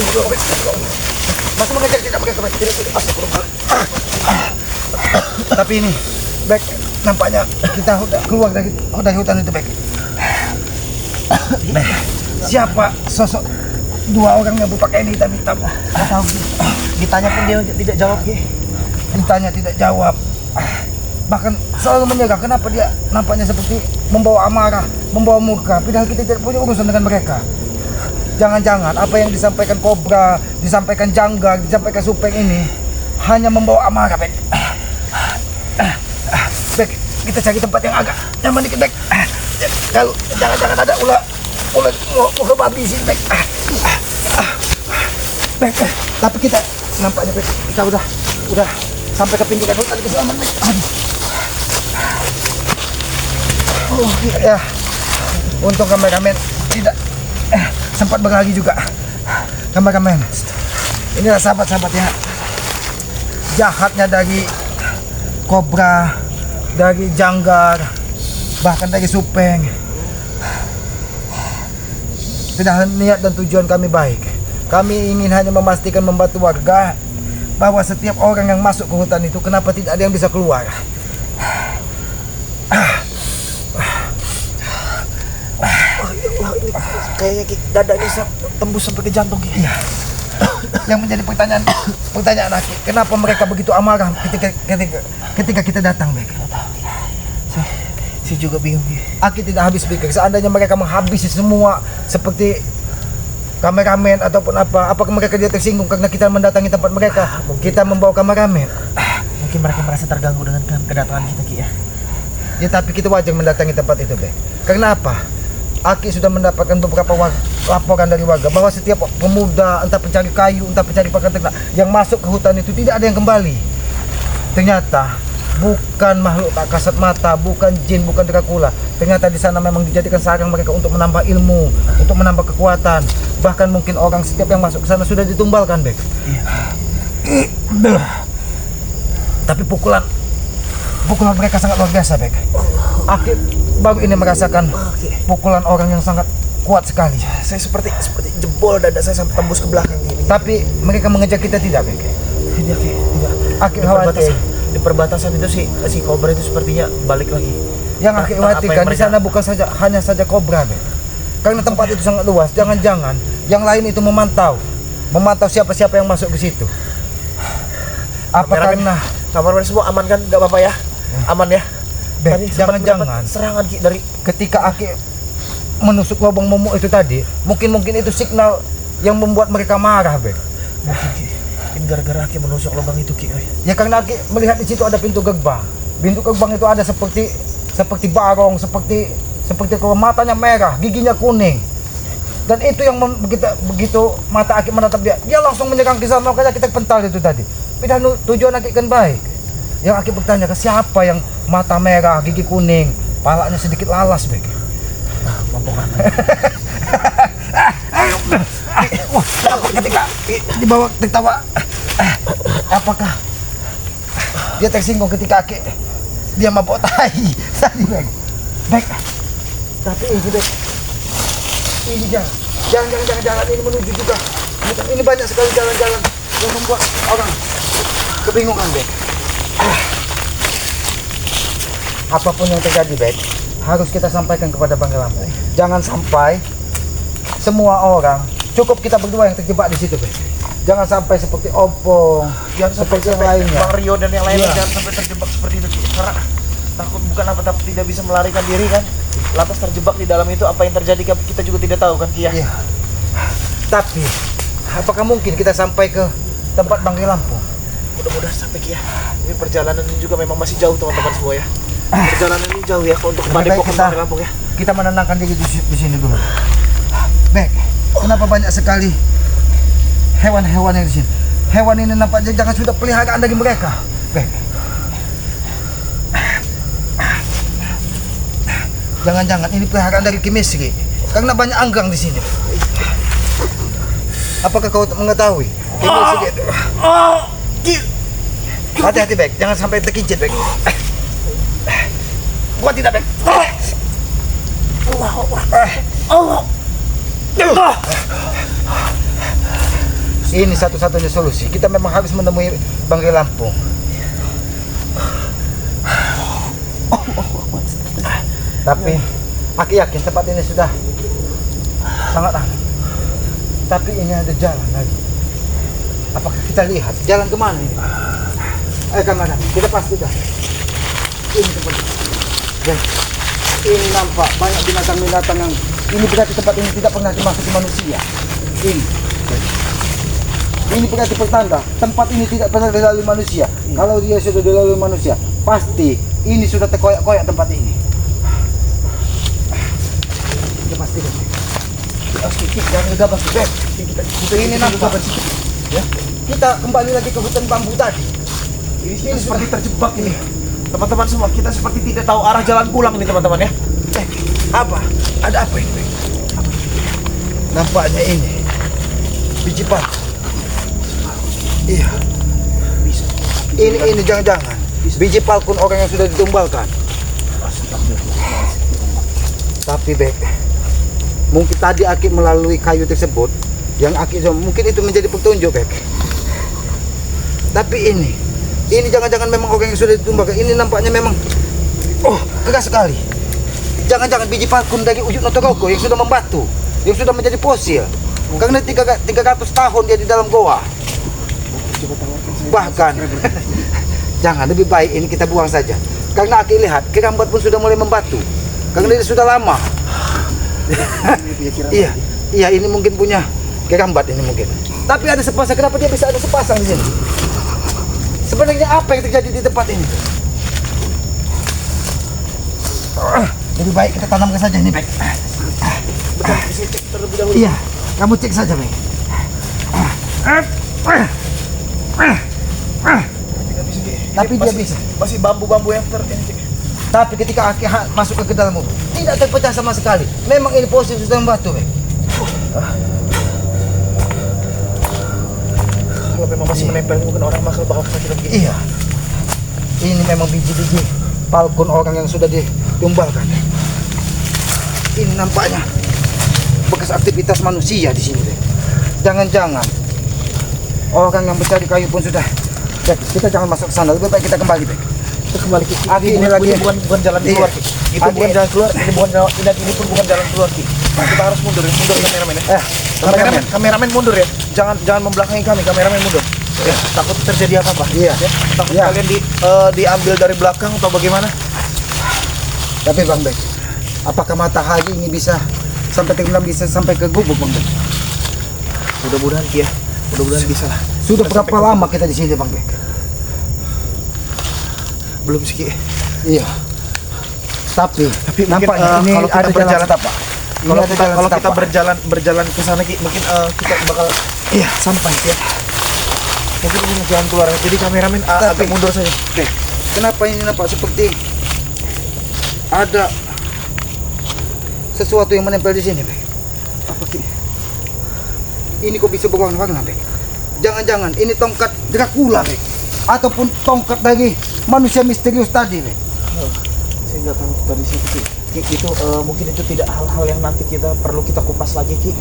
Masih mengejar tidak mereka, Bek. Tapi ini, Bek, nampaknya kita udah keluar dari hutan itu, Bek. Bek, siapa sosok dua orang yang berpakaian hitam-hitam? Nggak tahu. Ditanya pun dia tidak jawab, Ki. Ditanya tidak jawab. Bahkan selalu menyerah. Kenapa dia nampaknya seperti membawa amarah, membawa murka? Padahal kita tidak punya urusan dengan mereka. Jangan-jangan apa yang disampaikan Kobra, disampaikan Jangga, disampaikan Supeng ini hanya membawa amarah, Bek. Bek, kita cari tempat yang agak nyaman dikit, Bek. Kalau jangan-jangan ada ular mau ke babi sini, Bek. Bek, tapi kita nampaknya, Bek, kita udah sampai ke pinggiran hutan keselamatan, Bek. Aduh. Oh, ya. Untung kameramen tidak sempat berlari juga. Kameramen, inilah sahabat-sahabat ya. Jahatnya dari Kobra, dari Janggar, bahkan dari Supeng. Padahal niat dan tujuan kami baik. Kami ingin hanya memastikan membantu warga bahwa setiap orang yang masuk ke hutan itu kenapa tidak ada yang bisa keluar. Kayaknya dadanya tembus sampai ke jantung. Iya. Yang menjadi pertanyaan Aki, kenapa mereka begitu amarah ketika kita datang, Bek? Saya juga bingung. Aki tidak habis pikir. Seandainya mereka menghabisi semua seperti kameramen ataupun apakah mereka dia tersinggung karena kita mendatangi tempat mereka? Kita membawa kameramen. Mungkin mereka merasa terganggu dengan kedatangan kita, Ki, ya. Ya, tapi kita wajar mendatangi tempat itu, Bek. Karena apa? Aki sudah mendapatkan beberapa laporan dari warga bahwa setiap pemuda, entah pencari kayu, entah pencari pakan ternak yang masuk ke hutan itu tidak ada yang kembali. Ternyata bukan makhluk tak kasat mata, bukan jin, bukan Dracula. Ternyata di sana memang dijadikan sarang mereka untuk menambah ilmu, untuk menambah kekuatan. Bahkan mungkin orang setiap yang masuk ke sana sudah ditumbalkan, Bek. Iya. Tapi pukulan mereka sangat luar biasa, Bek. Aki baru ini merasakan pukulan orang yang sangat kuat sekali. Saya seperti jebol dada saya sampai tembus ke belakang ini. Tapi mereka mengejar kita tidak, Bek? Tidak. Aki khawatir. Di perbatasan itu si Kobra itu sepertinya balik lagi. Yang Aki khawatirkan di sana bukan hanya saja Kobra, Bek. Karena tempat itu sangat luas. Jangan-jangan yang lain itu memantau siapa-siapa yang masuk ke situ. Apa karena kameramen semua aman kan? Gak apa-apa ya? Aman ya? Bek, jangan-jangan serangan dari ketika Aki menusuk lubang momok itu tadi, mungkin itu signal yang membuat mereka marah, Bek. Mungkin gara-gara Aki menusuk lubang itu, Ki. Ya karena Aki melihat di situ ada pintu gerbang. Pintu gerbang itu ada seperti barong, seperti kalau matanya merah, giginya kuning. Dan itu yang begitu mata Aki menatap dia langsung menyerang ke sana, makanya kita pental itu tadi. Padahal tujuan Aki kan baik. Yang Aki bertanya ke siapa yang mata merah, gigi kuning, palanya sedikit lalas, Bek. Mampukan. Ketika dibawa tertawa, apakah dia tersinggung ketika dia mabok tahi tadi, Bek? Bek, tapi ini, Bek, ini jangan ini menuju juga. Ini banyak sekali jalan-jalan yang membuat orang kebingungan, Bek. Apapun yang terjadi, Bek, harus kita sampaikan kepada Bang Lampung. Jangan sampai semua orang, cukup kita berdua yang terjebak di situ, Bek. Jangan sampai seperti Opong, seperti yang lainnya. Bang Rio dan yang lainnya jangan sampai terjebak seperti itu, karena takut bukan apa-apa, tidak bisa melarikan diri kan. Lantas terjebak di dalam itu, apa yang terjadi kita juga tidak tahu kan, Ki, ya. Iya. Tapi apakah mungkin kita sampai ke tempat Bang Lampung? Mudah-mudahan sampai, Ki, ya. Ini perjalanan ini juga memang masih jauh, teman-teman semua ya. Perjalanan ini jauh ya untuk ke Padepokan Bang Lampung ya. Kita menenangkan diri di sini dulu. Bek, kenapa banyak sekali hewan-hewan yang di sini? Hewan ini nampaknya jangan sudah peliharaan dari mereka, Bek. Jangan-jangan ini peliharaan dari Kimisri, karena banyak anggrang di sini. Apakah kau mengetahui Kimisri itu? Hati-hati, Bek, jangan sampai terkincit, Bek. Kuat tidak, Bek? Ini satu-satunya solusi. Kita memang harus menemui Bangkai Lampung. Tapi aku yakin tempat ini sudah sangat aman. Tapi ini ada jalan lagi. Apakah kita lihat jalan kemana ini? Ayo kameramen, kita pastikan. Ini tempat ini. Dan ini nampak banyak binatang-binatang yang ini berarti tempat ini tidak pernah dimasuki manusia. Ini berarti pertanda tempat ini tidak pernah dilalui manusia. Kalau dia sudah dilalui manusia, pasti ini sudah terkoyak-koyak tempat ini. Kita pastikan. Jangan gegabah kita. Ini nampak. Ya. Kita kembali lagi ke hutan bambu tadi. Ini seperti terjebak ini. Teman-teman semua, kita seperti tidak tahu arah jalan pulang ini teman-teman ya. Apa? Ada apa ini? Nampaknya ini biji palsu. Iya. Bisa. Ini jangan-jangan biji palkun orang yang sudah ditumbalkan. Tapi Bek, mungkin tadi Aki melalui kayu tersebut, yang Aki mungkin itu menjadi petunjuk Bek. Tapi ini jangan-jangan memang orang yang sudah ditumbalkan. Ini nampaknya memang keras sekali. Jangan-jangan biji palkun dari ujung Notoroko yang sudah membatu, yang sudah menjadi fosil. Karena 300 tahun dia di dalam goa. Bahkan jangan, lebih baik ini kita buang saja. Karena Aki lihat kerambat pun sudah mulai membatu. Karena dia sudah lama. Iya, ini mungkin punya kerambat ini mungkin. Tapi ada sepasang, kenapa dia bisa ada sepasang di sini? Sebenarnya apa yang terjadi di tempat ini? Lebih baik kita tanamkan saja ini, Bek. Bisa cek terlebih dahulu. Iya, kamu cek saja, Bek. Tidak bisa, Ki. Tapi Ini dia bisa. Masih bambu-bambu yang ini, Ki. Tapi ketika Aki masuk ke dalam mobil, tidak terpecah sama sekali. Memang ini posisi sudah membatu, Bek. Kalau memang masih menempel mungkin orang bakal sakit lagi. Iya. Ini memang biji-biji palkun orang yang sudah ditumbalkan. Ini nampaknya bekas aktivitas manusia di sini, Bek. Jangan-jangan orang yang mencari kayu pun sudah. Bek, kita jangan masuk ke sana. Lebih baik kita kembali, Bek. Kita kembali, Ki. Aki, ini lagi. bukan jalan keluar, Ki. Itu Aki. bukan jalan keluar. Ini bukan jalan, dan ini pun bukan jalan keluar, Ki. Kita harus mundur kameramen ya. Kameramen mundur ya. Jangan membelakangi kami, kameramen mundur. Ya, takut terjadi apa-apa. Iya. Ya, takut Iya. kalian diambil dari belakang atau bagaimana? Tapi Bang Bek, apakah matahari ini bisa sampai tenggelam, bisa sampai ke gubuk, Bang Bek? Mudah-mudahan, Ki ya. Mudah-mudahan bisa lah. Sudah berapa lama kita di sini, Bang Bek? Belum sih, Ki. Iya. Tapi mungkin, nampaknya ini kalau kita ada jalan berjalan- setapak. Ini Kalau ada kita jalan kalau kita setapak. berjalan ke sana, Ki, mungkin kita bakal sampai ya. Mungkin ini jalan keluar. Jadi kameramen agak mundur saja. Bek, kenapa ini nampak seperti ada sesuatu yang menempel di sini, Bek? Apa, Ki? Ini kok bisa berwarna-warna, Bek? Jangan-jangan ini tongkat Dracula, Bek? Ataupun tongkat dari manusia misterius tadi, Bek? Saya nggak tahu tadi sih, Ki. Itu mungkin itu tidak hal-hal yang nanti kita perlu kita kupas lagi, Ki.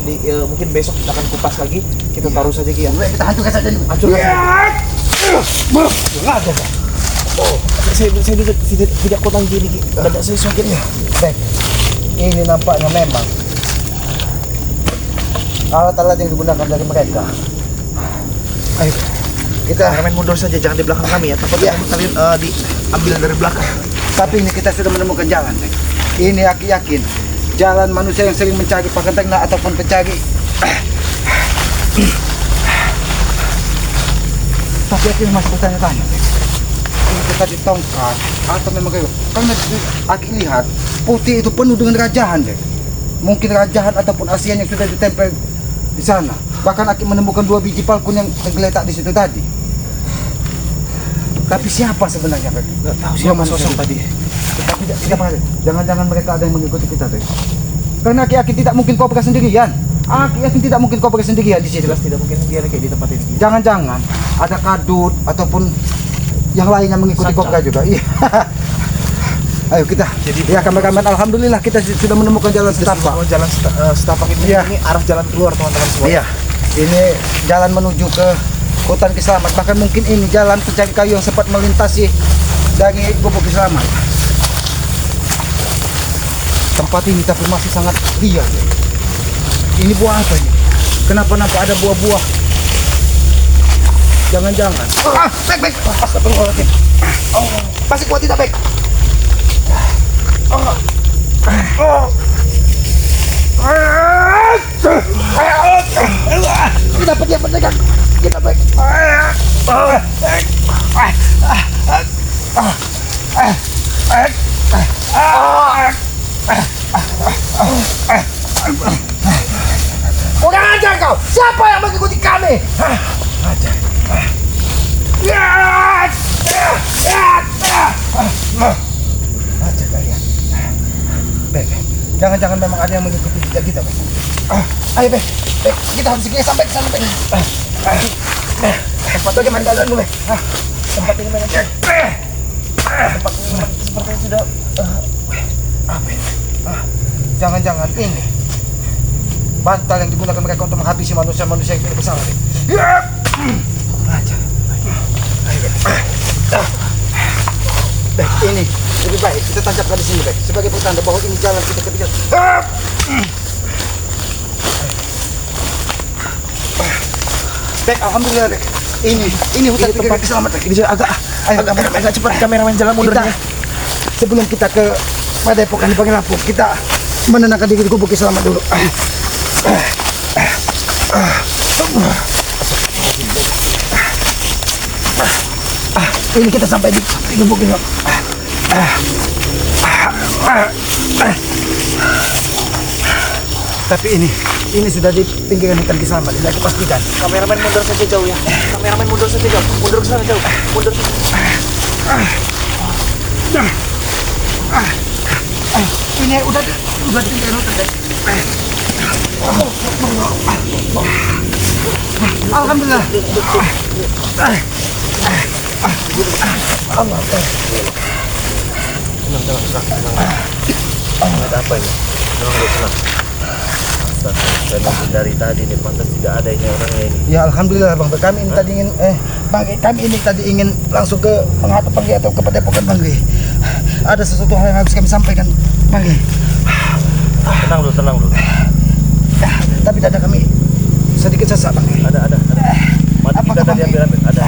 Mungkin besok kita akan kupas lagi. Kita taruh saja, Ki ya. Bek, kita hancurkan saja dulu. Hancurkan saja. Nggak ada, Bek. Saya tidak kuat lagi ini, Ki. Dada saya sakit ya. Bek, ini nampaknya memang alat-alat yang digunakan dari mereka. Ayo, kita. Kameramen mundur saja, jangan di belakang kami ya. Takutnya kalian diambil dari belakang. Tapi ini kita sudah menemukan jalan, Bek. Ini Aki yakin jalan manusia yang sering mencari pakan ternak ataupun pencari. Tapi Aki masih bertanya-tanya, Bek. Ini kita di tongkat atau memang kayak karena Aki lihat putih itu penuh dengan rajahan, Bek. Mungkin rajahan ataupun asian yang sudah ditempel di sana. Bahkan Aki menemukan 2 biji palkun yang tergeletak di situ tadi. Tapi siapa sebenarnya, Bek? Nggak tahu siapa sosok tadi. Tetapi tidak, jangan-jangan mereka ada yang mengikuti kita, Bek. Karena Aki yakin tidak mungkin kau pergi sendirian. Aki yakin tidak mungkin kau pergi sendirian di sini. Jelas tidak mungkin dia kayak di tempat ini. Jangan-jangan ada kadut ataupun yang lainnya mengikuti kau juga. Iya. Ayo kita. Jadi Ya kameramen, alhamdulillah kita sudah menemukan jalan setapak. Jalan setapak ini, Iya. ini arah jalan keluar teman-teman semua. Iya. Ini jalan menuju ke hutan Kiselamat. Bahkan mungkin ini jalan pencari kayu yang sempat melintasi dari Gubuk Kiselamat. Tempat ini tapi masih sangat liar. Ini buah apa ini? Kenapa nampak ada buah-buah? Jangan-jangan. Baik. Astagfirullahaladzim. Masih kuat tidak, baik? Dapat dia pendekat. Kita baik. Kurang ajar kau! Siapa yang mengikuti kami? Ajar. Ajar kalian. Baik. Jangan-jangan memang ada yang mengikuti jejak kita, baik. Ayo, baik. Baik, kita harus segera sampai ke sana, baik. Tempat bagaimana keadaanmu, baik? Tempat ini memang tempat ini sepertinya sudah apa ini? Jangan-jangan ini bantal yang digunakan mereka untuk menghabisi manusia-manusia yang tidak bersalah. Aja. Baik, ini lebih baik kita tancapkan di sini, baik, sebagai pertanda bahwa ini jalan kita ketika. Baik, alhamdulillah, baik. Ini hutan tempat Kiselamat, baik. Ini agak cepat kameramen jalan mundurnya. Sebelum kita ke Padepokan di Pangirampung, kita menenangkan diri di Gubuk Kiselamat dulu. Ini kita sampai di Gubuk Kiselamat. Tapi ini sudah di pinggiran hutan Kiselamat, tidak dipastikan. Kameramen mundur saja jauh ya. Kameramen mundur saja jauh. Mundur ke sana jauh. Mundur. Ini udah di pinggiran hutan. Alhamdulillah. Tenang. Ada apa ini? Tenang. Saya nunggu dari tadi nih, pantas tidak ada ini orangnya ini. Ya alhamdulillah, Bang. Kami ini tadi ingin langsung ke menghadap Bang atau ke Padepokan, Bang. Ada sesuatu hal yang harus kami sampaikan, Bang. Tenang dulu. Tapi dada kami sedikit sesak, Bang. Ada. Mati kita tadi ambil. Ada.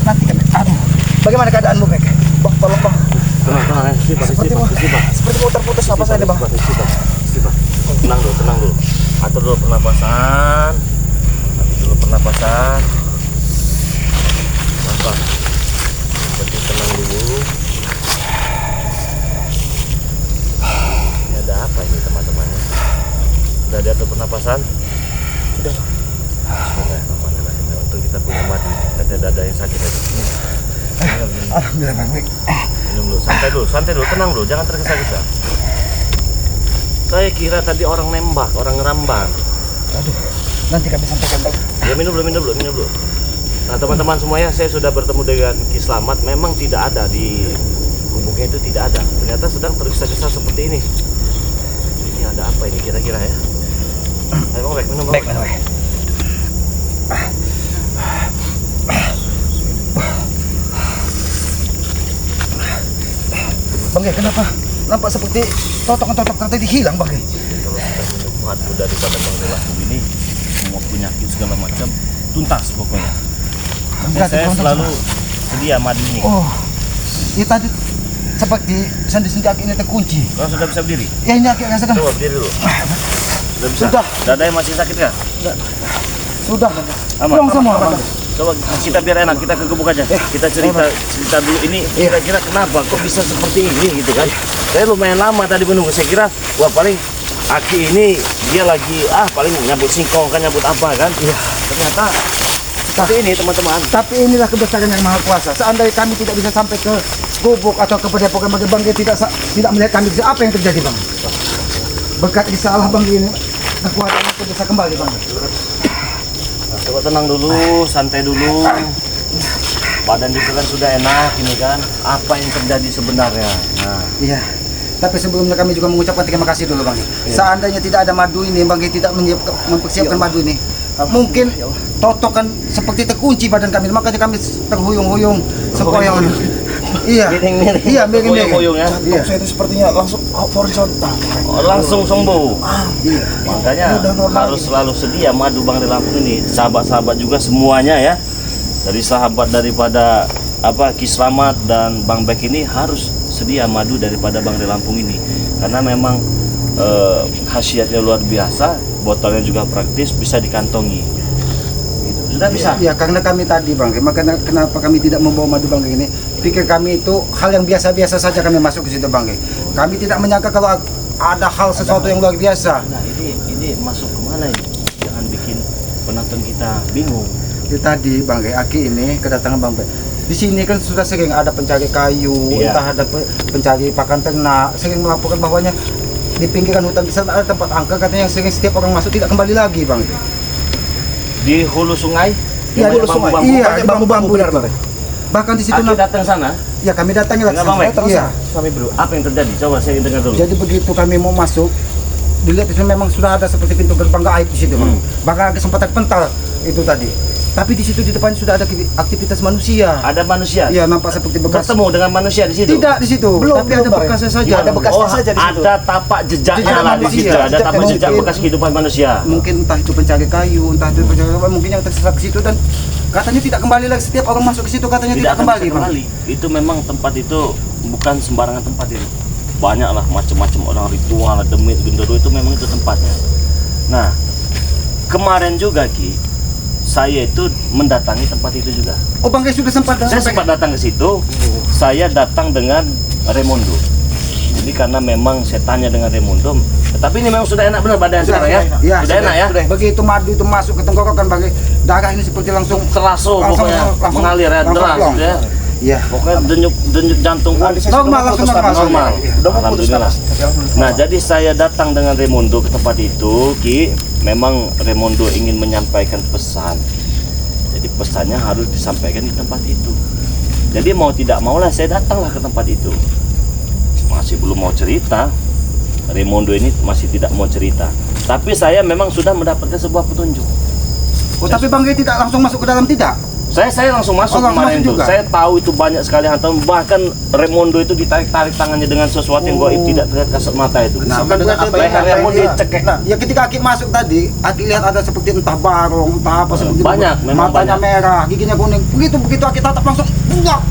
Nanti kami. Aduh. Bagaimana keadaanmu, Bang? Bang, tolong, Bang. Tenang. Seperti mau terputus napas saya, Bang. Tenang dulu. Atur dulu pernapasan. Nampak. Penting tenang dulu. Ini ada apa ini teman-teman? Sudah diatur pernapasan? Sudah. Bismillahirrahmanirrahim. Untuk kita punya madu. Ada dada yang sakit aja. Alhamdulillah, Bang. Minum dulu, santai dulu, tenang dulu, jangan tergesa-gesa. Saya kira tadi orang nembak, orang ngeramban. Aduh, nanti kami sampaikan, Bang. Ya minum dulu. Nah teman-teman semuanya, saya sudah bertemu dengan Kiselamat. Memang tidak ada di gubuknya, itu tidak ada. Ternyata sedang tergesa-gesa seperti ini. Ini ada apa ini kira-kira ya? Ayo Bang, minum Bang. Baik. Bang, kenapa? Nampak seperti totok tadi hilang, Bang. Kalau sudah minum madu daripada Bang Relaku ini, semua penyakit segala macam tuntas pokoknya. Saya selalu sedia madu ini. Oh, ini tadi seperti sendi-sendi kaki ini terkunci. Kau sudah bisa berdiri? Ya, ini kaki rasakan. Coba berdiri dulu. Sudah bisa? Sudah. Dadanya masih sakit kah? Sudah. Aman. Pulang semua, Bang. Coba kita biar enak, kita ke gubuk aja. Kita cerita dulu ini kira-kira kenapa kok bisa seperti ini gitu kan. Saya lumayan lama tadi menunggu, saya kira wah paling Aki ini dia lagi paling nyambut singkong kan, nyambut apa kan. Iya. Ternyata seperti ini teman-teman. Tapi inilah kebesaran yang Maha Kuasa. Seandainya kami tidak bisa sampai ke gubuk atau ke Padepokan Bang, dia tidak melihat kami, apa yang terjadi, Bang? Berkat Isa Allah, Bang, ini kekuatan itu bisa kembali, Bang. Coba tenang dulu, santai dulu. Badan juga kan sudah enak ini kan. Apa yang terjadi sebenarnya? Nah, iya. Tapi sebelumnya kami juga mengucapkan terima kasih dulu Bang. Seandainya tidak ada madu ini, Bang tidak mempersiapkan madu ini, mungkin Toto kan seperti terkunci badan kami, makanya kami terhuyung-huyung sepoi. Iya, Miring-miring. iya miring-miring. Hoyong-hoyong ya. Jantung saya itu sepertinya langsung horizontal. Langsung sembuh. Iya. Makanya Udah normal harus selalu sedia madu Bang di Lampung ini. Sahabat-sahabat juga semuanya ya. Dari sahabat daripada Ki Slamet dan Bang Bek ini harus sedia madu daripada Bang di Lampung ini. Karena memang khasiatnya luar biasa, botolnya juga praktis, bisa dikantongi. Gitu. Sudah bisa. Iya, karena kami tadi Bang, makanya kenapa kami tidak membawa madu Bang ini? Pikir kami itu hal yang biasa-biasa saja kami masuk ke situ Bang. Kami tidak menyangka kalau ada hal sesuatu yang luar biasa. Nah, ini masuk kemana ini? Jangan bikin penonton kita bingung. Itu tadi Bang Aki ini kedatangan Bang Bek. Di sini kan sudah sering ada pencari kayu, Iya. entah ada pencari pakan ternak, sering melaporkan bahwanya di pinggiran hutan bisa ada tempat angker katanya yang sering setiap orang masuk tidak kembali lagi Bang. Di hulu sungai? Iya, di Yang hulu sungai. bambu-bambu. Iya, Pakai bambu-bambu benar, itu. Bang. Bahkan di situ Aki datang sana. ya kami datangnya Enggak, Bang, Bek? Iya. Kami bro. Apa yang terjadi? Coba saya dengar dulu. Jadi begitu kami mau masuk, dilihat itu memang sudah ada seperti pintu gerbang gaib di situ, Bang. Bahkan ada sempat terpental itu tadi. Tapi di situ di depan sudah ada aktivitas manusia. Ada manusia? Iya, nampak seperti bekas. Ketemu dengan manusia di situ? Tidak di situ, tapi ada Bang. bekasnya saja. Ada bekasnya saja di situ. Ada tapak jejaknya Jejak lah di manusia. situ. Ada Jejak tapak jejak mungkin. bekas kehidupan manusia. Mungkin entah itu pencari kayu, entah itu pencari apa, mungkin yang tersesat ke situ dan katanya tidak kembali lagi. Setiap orang masuk ke situ katanya tidak, akan kembali, bisa Bang. kembali. Itu memang tempat itu bukan sembarangan tempat itu. Banyak lah macam-macam orang ritual, demit, genderuwo itu memang itu tempatnya. Nah, kemarin juga Ki, saya itu mendatangi tempat itu juga. Oh, Bang sudah sempat. Saya sempat datang ke situ. Saya datang dengan Remondo. Jadi karena memang saya tanya dengan Remondo, tapi ini memang sudah enak benar badan sekarang ya. Iya, Sudah enak ya. Begitu madu itu masuk ke tenggorokan, Bang, darah ini seperti langsung Teraso pokoknya mengalir ya, deras plong. ya. Iya. Pokoknya denyut jantung pun Normal, langsung normal. normal. Udah mau putus Alhamdulillah. napas. Nah, jadi saya datang dengan Remondo ke tempat itu, Ki. Memang Remondo ingin menyampaikan pesan. Jadi pesannya harus disampaikan di tempat itu. Jadi mau tidak maulah saya datanglah ke tempat itu. Masih belum mau cerita. Remondo ini masih tidak mau cerita. Tapi saya memang sudah mendapatkan sebuah petunjuk. Oh, tapi Bang tidak langsung masuk ke dalam, tidak? Saya langsung masuk Oh, langsung kemarin masuk itu. juga? Saya tahu itu banyak sekali hantaman. Bahkan Remondo itu ditarik-tarik tangannya dengan sesuatu yang gaib tidak terlihat kasat mata itu. Nah, Bukan dengan apa Leher yang Remondo iya. dicekek. Nah, ya ketika Aki masuk tadi, Aki lihat ada seperti entah barong, entah apa seperti itu. Banyak, memang matanya banyak. merah, giginya kuning. Begitu Aki tatap langsung buak.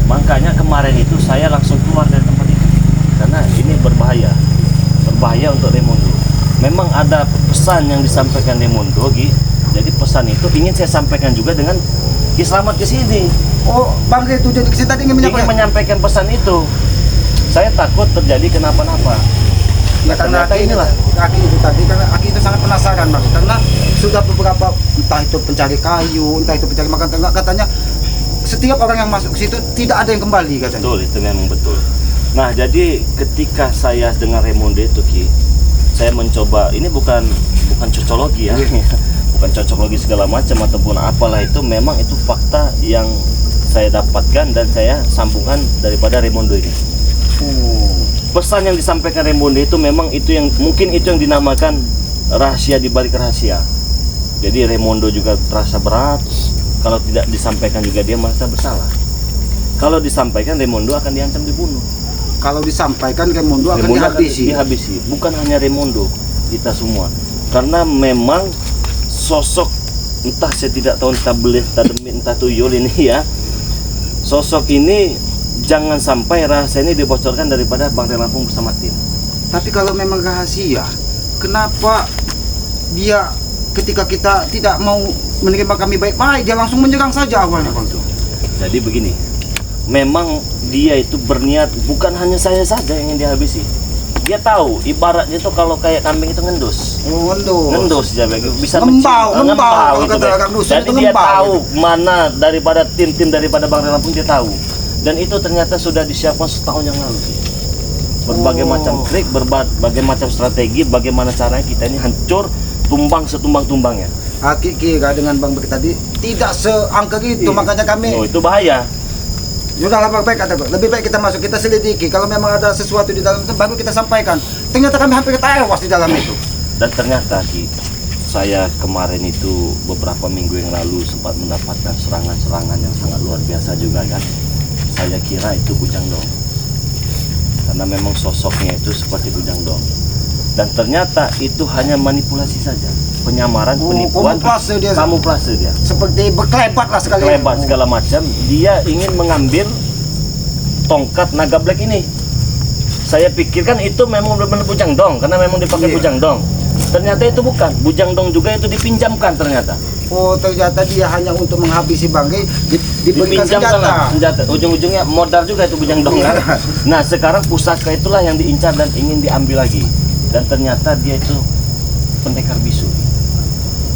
Makanya kemarin itu saya langsung keluar dari tempat itu. Karena ini berbahaya. Berbahaya untuk Remondo. Memang ada pesan yang disampaikan Remondo, Gi. Jadi pesan itu ingin saya sampaikan juga dengan Ki Slamet ke sini. Oh, Bang itu jadi kesini tadi ingin Ingin menyampaikan pesan itu. Saya takut terjadi kenapa-napa. Ya, karena Ternyata Aki inilah. Aki itu tadi, karena Aki itu sangat penasaran, Bang. Karena sudah beberapa, entah itu pencari kayu, entah itu pencari makan ternak, katanya setiap orang yang masuk ke situ tidak ada yang kembali katanya. Betul, itu memang betul. Nah, jadi ketika saya dengan Remondo itu, Ki, saya mencoba, ini bukan cocologi ya. Bukan cocologi segala macam ataupun apalah, itu memang itu fakta yang saya dapatkan dan saya sambungkan daripada Remondo ini. Pesan yang disampaikan Remondo itu memang itu yang mungkin itu yang dinamakan rahasia di balik rahasia. Jadi Remondo juga terasa berat, kalau tidak disampaikan juga dia merasa bersalah. Kalau disampaikan Remondo akan diancam dibunuh. Kalau disampaikan Remondo akan Remondo dihabisi. dihabisi. Bukan hanya Remondo, kita semua. Karena memang sosok, entah saya tidak tahu entah belit, entah demit, entah tuyul ini ya. Sosok ini jangan sampai rahasia ini dibocorkan daripada Bang Lampung bersama tim. Tapi kalau memang rahasia, kenapa dia ketika kita tidak mau menerima kami baik-baik, dia langsung menyerang saja awalnya, Bang? Jadi begini, memang dia itu berniat bukan hanya saya saja yang ingin dihabisi. Dia tahu, ibaratnya itu kalau kayak kambing itu ngendus. Oh, Ngendus dia bisa Ngembau, mencium, ngembau, kalau gitu, kata Bang. orang dusun Jadi itu dia ngembau, tahu mana daripada tim-tim daripada Bang Lampung dia tahu. Dan itu ternyata sudah disiapkan setahun yang lalu. Berbagai macam trik, berbagai macam strategi, bagaimana caranya kita ini hancur, tumbang setumbang-tumbangnya. Aki kira dengan Bang Bek tadi tidak seangka gitu, Iya. makanya kami Oh, itu bahaya. Yaudah lah baik kataku. Lebih baik kita masuk, kita selidiki. Kalau memang ada sesuatu di dalam itu baru kita sampaikan. Ternyata kami hampir tewas di dalam itu. Dan ternyata Ki, saya kemarin itu beberapa minggu yang lalu sempat mendapatkan serangan-serangan yang sangat luar biasa juga kan. Saya kira itu Bujang Dong. Karena memang sosoknya itu seperti Bujang Dong. Dan ternyata itu hanya manipulasi saja. Penyamaran, penipuan, kamuflase dia. Seperti berkelebat lah sekali. Kelebat segala macam. Dia ingin mengambil tongkat naga black ini. Saya pikirkan itu memang benar-benar Bujang Dong, karena memang dipakai Bujang Dong. Ternyata itu bukan. Bujang Dong juga itu dipinjamkan ternyata. Oh, ternyata dia hanya untuk menghabisi Bangke diberikan senjata. Ujung-ujungnya modal juga itu Bujang Dong kan. Nah, sekarang pusaka itulah yang diincar dan ingin diambil lagi. Dan ternyata dia itu pendekar bisu.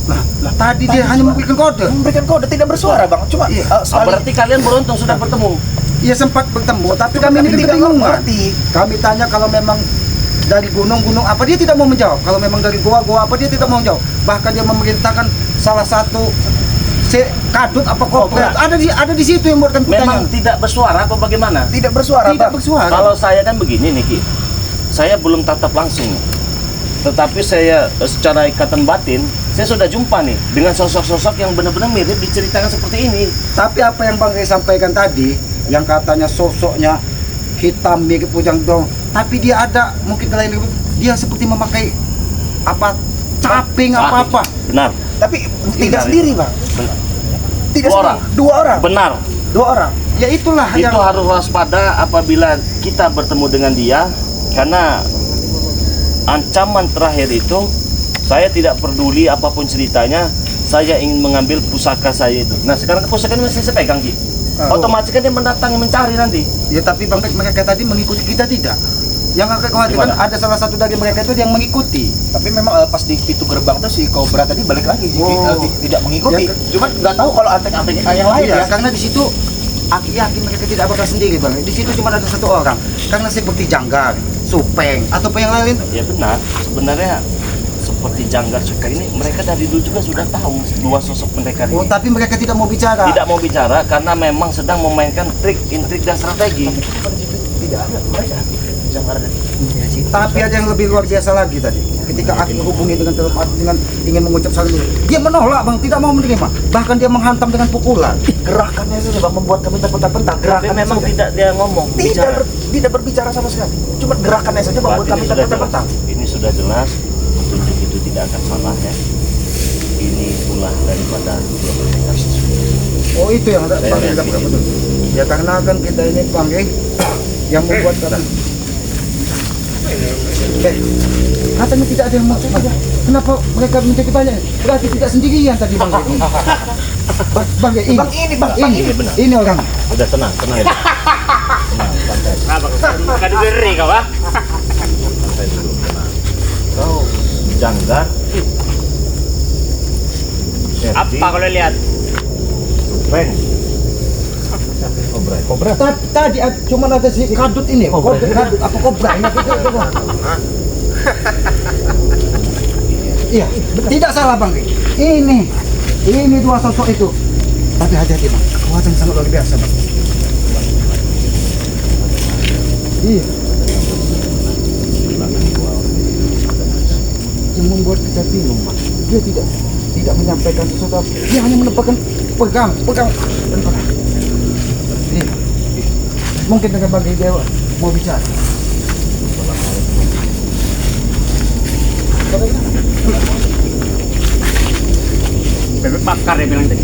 Nah, tadi dia hanya memberikan kode, tidak bersuara bang. Cuma berarti kalian beruntung sudah bertemu. Iya sempat bertemu, tapi kami ini tidak mengerti. Kami tanya kalau memang dari gunung apa, dia tidak mau menjawab. Kalau memang dari goa apa, dia tidak mau menjawab. Bahkan dia memerintahkan salah satu kadut apa kobra ada di situ yang membuatkan pertanyaan. Memang tidak bersuara apa bagaimana? Tidak bersuara. Kalau saya kan begini Niki, saya belum tatap langsung. Tetapi saya secara ikatan batin, saya sudah jumpa nih dengan sosok-sosok yang benar-benar mirip diceritakan seperti ini. Tapi apa yang Bang Rey sampaikan tadi, yang katanya sosoknya hitam mirip Bujang Dong, tapi dia ada mungkin lain, dia seperti memakai apa caping apa. Benar. Tapi tidak sendiri bang. Benar. Tidak Dua orang. Benar. Dua orang. Ya itulah itu yang harus waspada apabila kita bertemu dengan dia, karena ancaman terakhir itu saya tidak peduli apapun ceritanya, saya ingin mengambil pusaka saya itu. Nah sekarang pusaka ini masih saya pegang Ki. Otomatis kan dia mendatangi mencari nanti. Ya tapi Bang Rey, mereka tadi mengikuti kita tidak? Yang aku khawatirkan ada salah satu dari mereka itu yang mengikuti. Tapi memang pas di pintu gerbang tuh si Cobra tadi balik lagi, tidak mengikuti. Cuma nggak tahu kalau antek-antek yang lain ya. Karena di situ aku yakin mereka tidak bakal sendiri Bang. Di situ cuma ada satu orang. Karena seperti Janggar, Supeng atau yang lain. Ya benar. Sebenarnya seperti Janggar, Supeng ini mereka dari dulu juga sudah tahu dua sosok pendekar ini. Oh, tapi mereka tidak mau bicara. Tidak mau bicara karena memang sedang memainkan trik, intrik dan strategi. Tidak ada mereka. Janggar ada. Tapi ada yang lebih luar biasa lagi tadi. Ketika aku menghubungi dengan telepon dengan ingin mengucap salam, dia menolak Bang, tidak mau menerima. Bahkan dia menghantam dengan pukulan. Gerakannya saja Bang membuat kami terpental-pental. Tapi memang tidak dia ngomong. Tidak berbicara sama sekali. Cuma gerakannya saja membuat kami terpental. Ini sudah jelas, petunjuk itu tidak akan salah ya. Ini ulah daripada dua pendekar. Oh itu yang ada Bang Rey dapat betul. Ya karena kan kita ini Bang Rey yang membuat kata. Katanya tidak ada yang maksud. Kenapa mereka menjadi banyak? Berarti tidak sendirian tadi Bang Rey. Bang Rey ini. Ini orang. Udah tenang ya. Tenang, santai. Kenapa kau beri kau ah? Santai dulu, tenang. Kau Janggar. Apa kalau lihat? Supeng. Kobra. Tadi cuma ada si kadut ini. Kadut apa kobra? Iya, tidak salah Bang Rey. Ini dua sosok itu. Tapi hati-hati Bang, kekuatan sangat luar biasa Bang. Iya. Yang membuat kita bingung Bang. Dia tidak menyampaikan sesuatu. Dia hanya menebakkan pegang. Iya. Mungkin dengan Bang Rey dia mau bicara. Bebek bakar dia bilang tadi.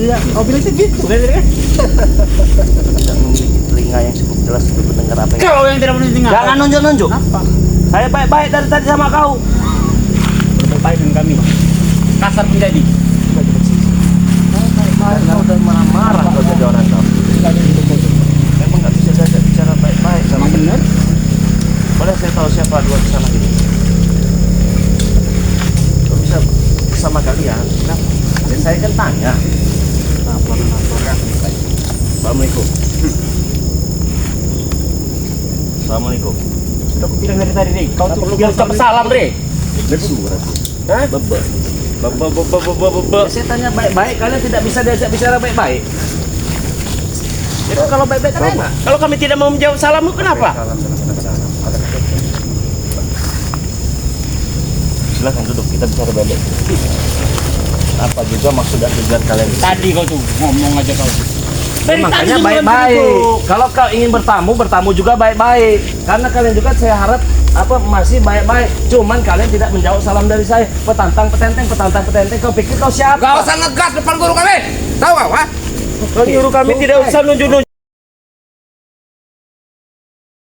Iya, kau bilang sih gitu. Bukan tadi kan? Tidak memiliki telinga yang cukup jelas untuk mendengar apa yang... Kau yang tidak memiliki telinga. Jangan nunjuk-nunjuk. Saya baik-baik dari tadi sama kau. Berbaik dengan kami, Bang. Kasar menjadi. Kau udah marah-marah kau jadi orang kau. Memang nggak bisa diajak bicara baik-baik sama. Benar? Boleh saya tahu siapa dua di sana ini? Kau bisa sama kalian? Kenapa? Dan saya kan tanya. Assalamualaikum. Assalamualaikum. Sudah aku bilang dari tadi, Rey. Kau tuh Biar ucap salam, Re. Lesu berarti. Hah? Bebe. Saya tanya baik-baik, kalian tidak bisa diajak bicara baik-baik. Jadi kalau baik-baik kan enak. Kalau kami tidak mau menjawab salammu, kenapa? Silakan duduk, kita bicara baik-baik. Apa juga maksud dan tujuan kalian? Tadi kau tuh ngomong aja kau. Dari Makanya tadi baik-baik. duduk. Kalau kau ingin bertamu juga baik-baik. Karena kalian juga saya harap masih baik-baik. Cuman kalian tidak menjawab salam dari saya. Petantang petenteng. Kau pikir kau siapa? Gak usah ngegas depan guru kami. Tahu kau, ha? Kau nyuruh kami tidak usah nunjuk-nunjuk.